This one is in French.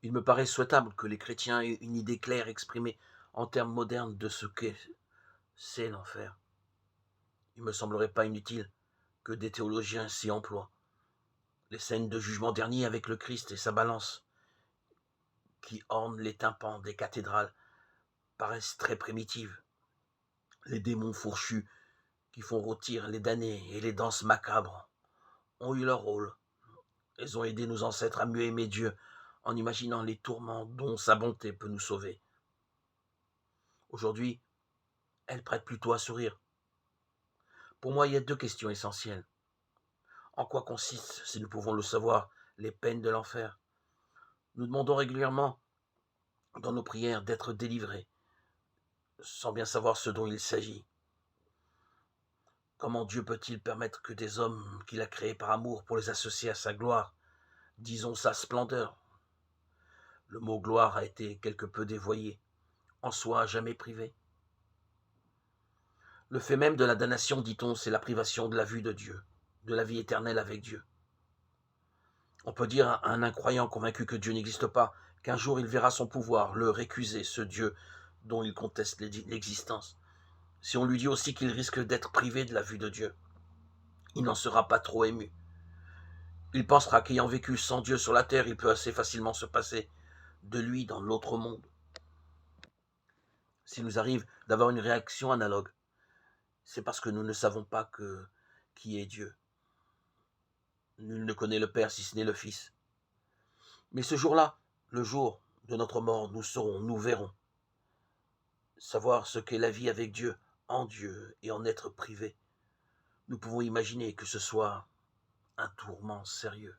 Il me paraît souhaitable que les chrétiens aient une idée claire exprimée en termes modernes de ce qu'est c'est l'enfer. Il me semblerait pas inutile que des théologiens s'y emploient. Les scènes de jugement dernier avec le Christ et sa balance, qui ornent les tympans des cathédrales, paraissent très primitives. Les démons fourchus qui font rôtir les damnés et les danses macabres ont eu leur rôle. Elles ont aidé nos ancêtres à mieux aimer Dieu en imaginant les tourments dont sa bonté peut nous sauver. Aujourd'hui, elles prêtent plutôt à sourire. Pour moi, il y a deux questions essentielles. En quoi consistent, si nous pouvons le savoir, les peines de l'enfer? Nous demandons régulièrement dans nos prières d'être délivrés, sans bien savoir ce dont il s'agit. Comment Dieu peut-il permettre que des hommes qu'il a créés par amour pour les associer à sa gloire, disons sa splendeur? Le mot gloire a été quelque peu dévoyé, en soi jamais privé. Le fait même de la damnation, dit-on, c'est la privation de la vue de Dieu, de la vie éternelle avec Dieu. On peut dire à un incroyant convaincu que Dieu n'existe pas, qu'un jour il verra son pouvoir le récuser, ce Dieu dont il conteste l'existence. Si on lui dit aussi qu'il risque d'être privé de la vue de Dieu, il n'en sera pas trop ému. Il pensera qu'ayant vécu sans Dieu sur la terre, il peut assez facilement se passer de lui dans l'autre monde. S'il nous arrive d'avoir une réaction analogue, c'est parce que nous ne savons pas qui est Dieu. Nul ne connaît le Père si ce n'est le Fils. Mais ce jour-là, le jour de notre mort, nous saurons, nous verrons. Savoir ce qu'est la vie avec Dieu, en Dieu et en être privé. Nous pouvons imaginer que ce soit un tourment sérieux.